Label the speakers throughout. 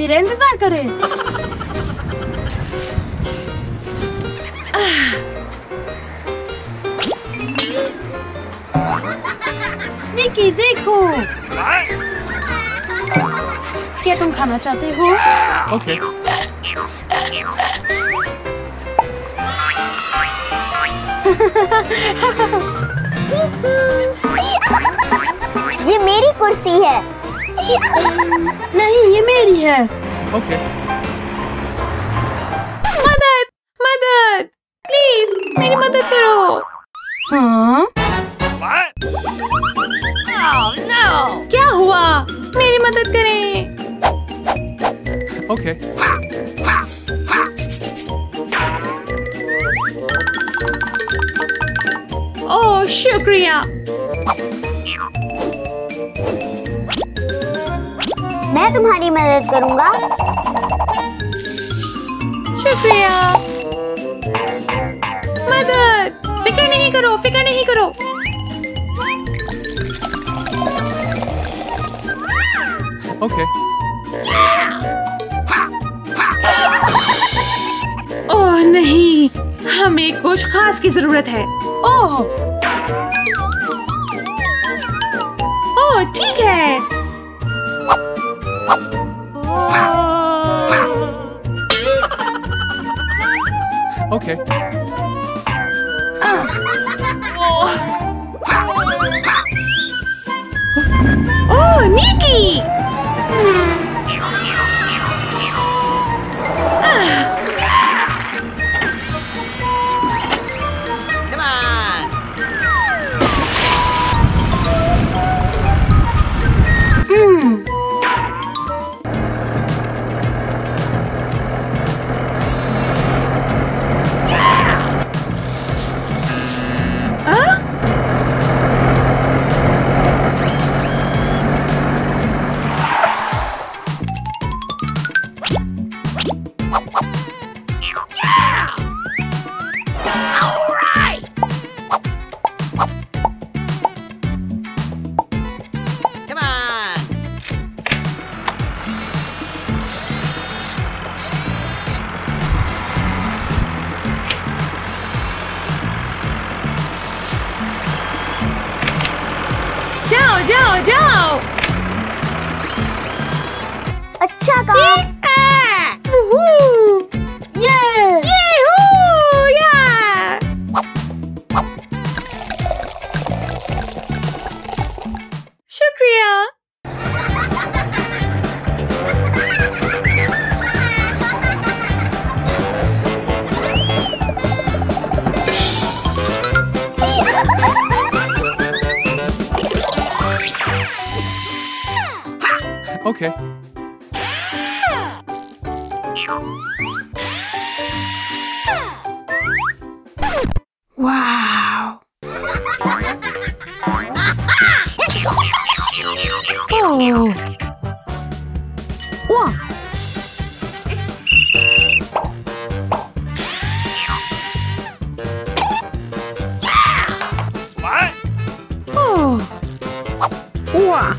Speaker 1: मेरा इंतजार करे। निकी देखो। क्या तुम खाना चाहते हो?
Speaker 2: Okay.
Speaker 3: ये मेरी कुर्सी है।
Speaker 1: नहीं, ये मेरी है।
Speaker 2: Okay.
Speaker 4: मदद मदद, प्लीज मेरी मदद करो।
Speaker 1: हाँ?
Speaker 4: क्या हुआ? मेरी मदद करें।
Speaker 2: Okay.
Speaker 4: ओह शुक्रिया।
Speaker 3: मैं तुम्हारी मदद करूंगा।
Speaker 4: शुक्रिया। मदद, फिक्र नहीं करो, फिक्र नहीं करो।
Speaker 2: Okay.
Speaker 4: ओह नहीं, हमें कुछ खास की जरूरत है।
Speaker 1: ओह,
Speaker 4: ओह ठीक है।
Speaker 2: Okay.
Speaker 4: ओह निकी। जाओ जाओ जाओ।
Speaker 3: अच्छा काम।
Speaker 4: शुक्रिया।
Speaker 2: Okay.
Speaker 1: वाव।
Speaker 4: ओह
Speaker 1: वाह,
Speaker 4: ओह
Speaker 1: वाह।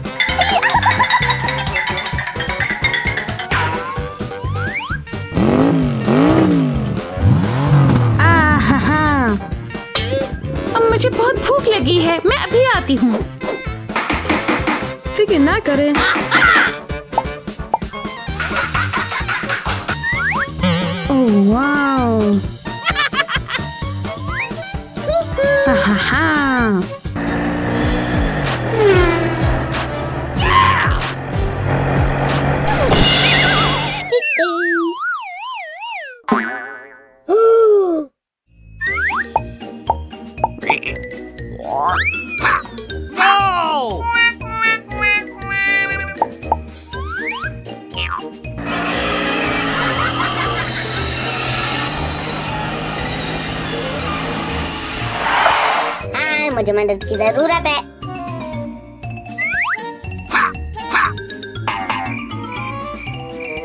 Speaker 4: अब मुझे बहुत भूख लगी है, मैं अभी आती हूँ।
Speaker 1: फिक्र ना करें। ओह वाव। हा हा हा।
Speaker 3: हाँ, मुझे मदद की जरूरत है।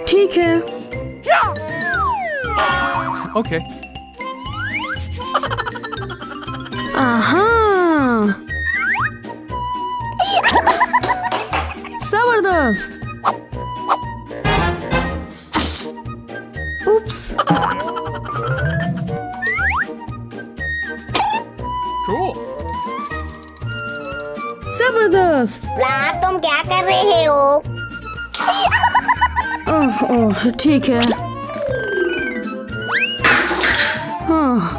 Speaker 1: ठीक है।
Speaker 2: Okay.
Speaker 1: आहा, जबरदस्त। जबरदस्त।
Speaker 3: व्लाद, तुम क्या कर रहे हो?
Speaker 1: ओह ओह, ठीक है। हाँ।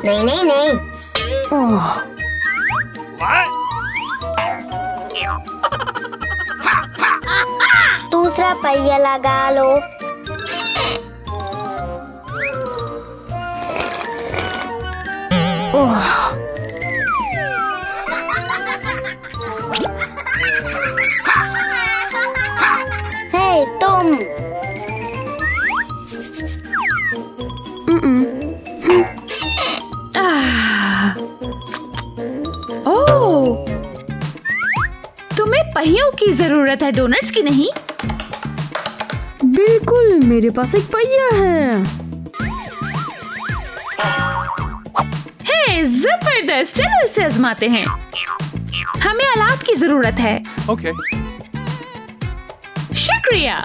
Speaker 3: नहीं नहीं नहीं।
Speaker 1: ओह,
Speaker 3: दूसरा पहिया लगा लो।
Speaker 1: ओह,
Speaker 3: हे तुम।
Speaker 4: ओह, तुम्हें पहियों की जरूरत है, डोनट्स की नहीं।
Speaker 1: बिल्कुल, मेरे पास एक पहिया है।
Speaker 4: हे, जबरदस्त। चलो इसे आजमाते हैं। हमें आलात की जरूरत है।
Speaker 2: Okay.
Speaker 4: शुक्रिया।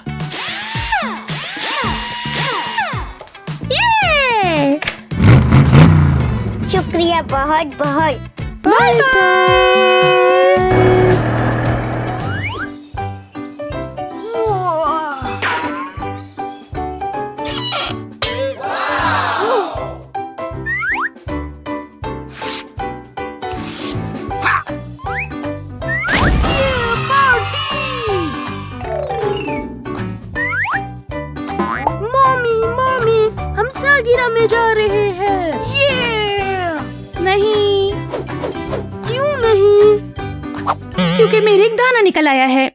Speaker 4: ये
Speaker 3: शुक्रिया बहुत बहुत।
Speaker 1: Bye bye. हम सालगिरह में जा रहे हैं।
Speaker 4: नहीं,
Speaker 1: क्यों नहीं?
Speaker 4: क्योंकि मेरे एक दाना निकल आया है।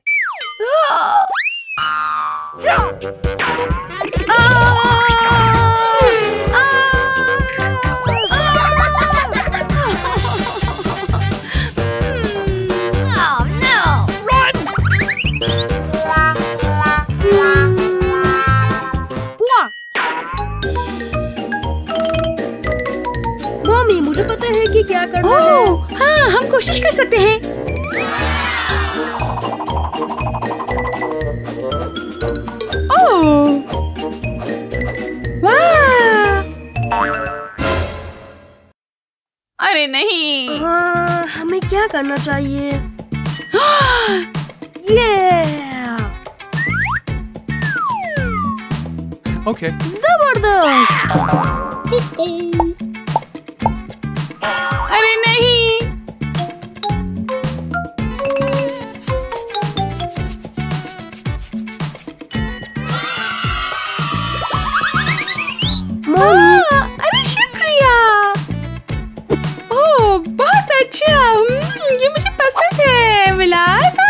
Speaker 1: मम्मी, मुझे पता है कि क्या करना है।
Speaker 4: ओह, हाँ, हम कोशिश कर सकते हैं। ओह, वाह! अरे नहीं।
Speaker 1: हाँ, हमें क्या करना चाहिए? ये
Speaker 2: Okay.
Speaker 1: जबरदस्त।
Speaker 4: अरे नहीं। अरे शुक्रिया। ओह, बहुत अच्छा। ये मुझे पसंद है। विलायता।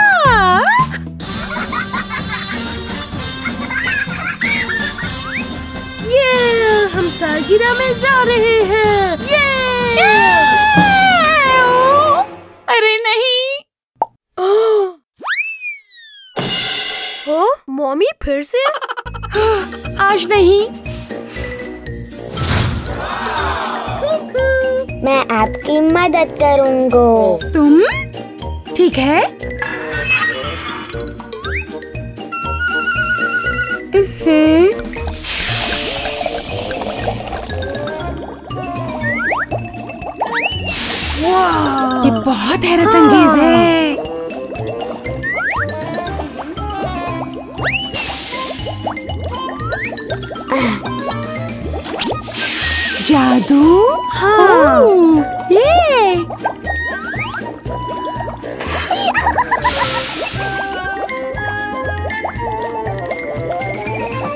Speaker 1: ये हम सालगिरह में जा रहे हैं। ये
Speaker 4: अरे नहीं।
Speaker 1: ओ, मम्मी फिर से?
Speaker 4: आज नहीं।
Speaker 3: मैं आपकी मदद करूँगा।
Speaker 4: तुम? ठीक है। ये बहुत हैरत अंगेज है। जादू?
Speaker 1: हाँ।
Speaker 4: ये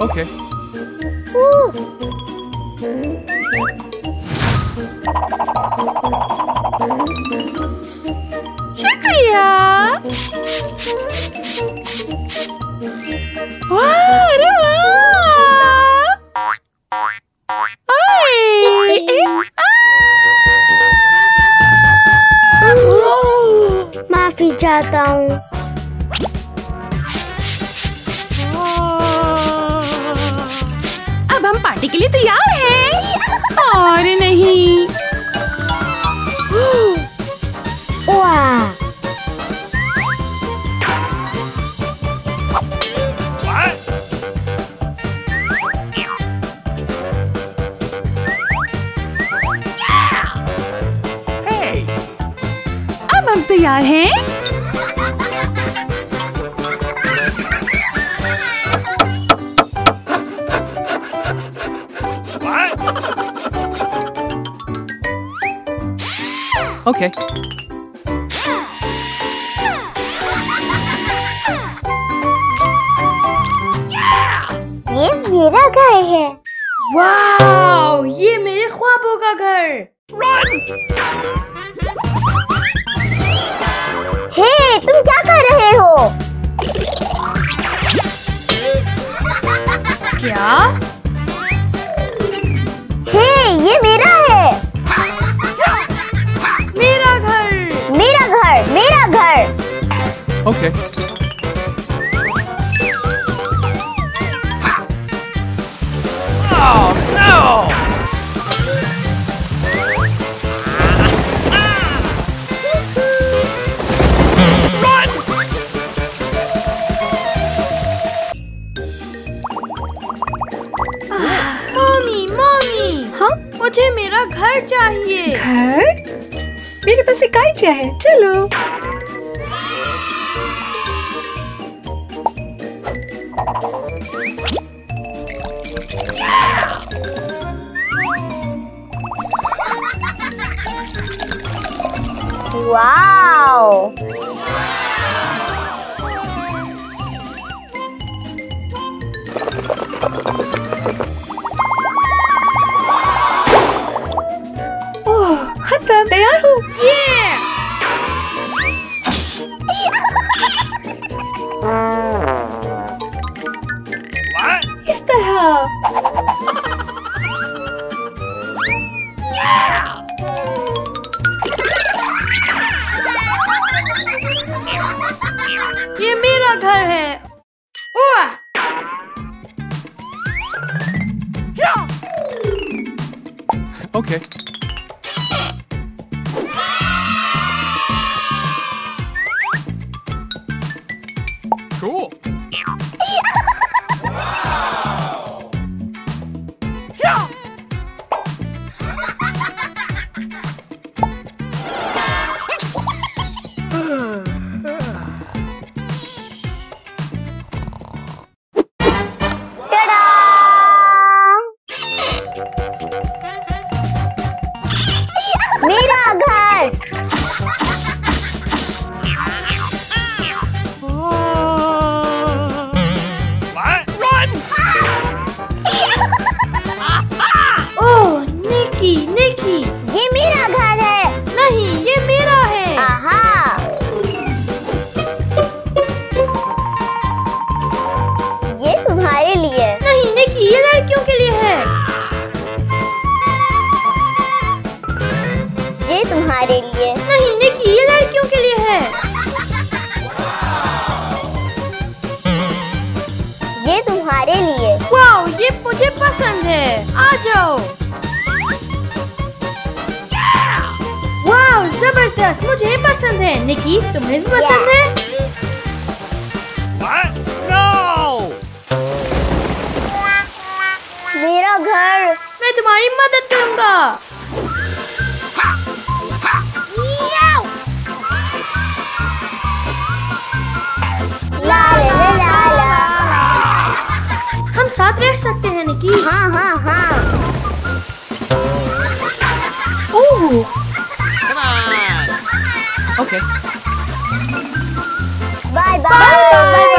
Speaker 2: Okay.
Speaker 4: शुक्रिया। वाह, अरे वाह।
Speaker 3: माफी चाहता हूँ।
Speaker 4: अब हम पार्टी के लिए तैयार हैं। और नहीं।
Speaker 3: वाह।
Speaker 4: तैयार हैं?
Speaker 2: Okay.
Speaker 3: ये मेरा घर है।
Speaker 1: वाओ, ये मेरे ख्वाबों का घर।
Speaker 3: हे, तुम क्या कर रहे हो?
Speaker 1: क्या?
Speaker 3: हे, ये मेरा है।
Speaker 1: मेरा घर।
Speaker 3: मेरा घर, मेरा घर।
Speaker 2: Okay. Oh no!
Speaker 1: Mummy, mummy.
Speaker 4: हाँ?
Speaker 1: मुझे मेरा घर चाहिए।
Speaker 4: घर? मेरे पास एक आइडिया है, चलो।
Speaker 3: वाओ!
Speaker 4: ओह, खत्म, तैयार हूँ। इस तरह।
Speaker 1: ये मेरा घर है। ओह!
Speaker 2: Okay. Cool.
Speaker 3: Ta-da! मेरा घर।
Speaker 1: ओह, निकी, निकी।
Speaker 3: ये मेरा घर है।
Speaker 1: नहीं, ये मेरा है।
Speaker 3: आहा! ये तुम्हारे लिए।
Speaker 1: नहीं, निकी, ये लड़कियों के लिए है।
Speaker 3: ये तुम्हारे लिए।
Speaker 1: नहीं, निकी, ये लड़कियों के लिए है।
Speaker 3: ये तुम्हारे लिए।
Speaker 1: वाओ, ये मुझे पसंद है। आ जाओ। वाओ, जबरदस्त, मुझे पसंद है। निकी, तुम्हें भी पसंद है?
Speaker 3: मेरा घर।
Speaker 1: मैं तुम्हारी मदद करूंगा।
Speaker 3: ला ला ला ला ला।
Speaker 1: हम साथ रह सकते हैं, निकी।
Speaker 3: हाँ हाँ हाँ।
Speaker 4: Oh,
Speaker 2: Okay.
Speaker 3: Bye
Speaker 1: bye
Speaker 3: bye.
Speaker 1: Bye.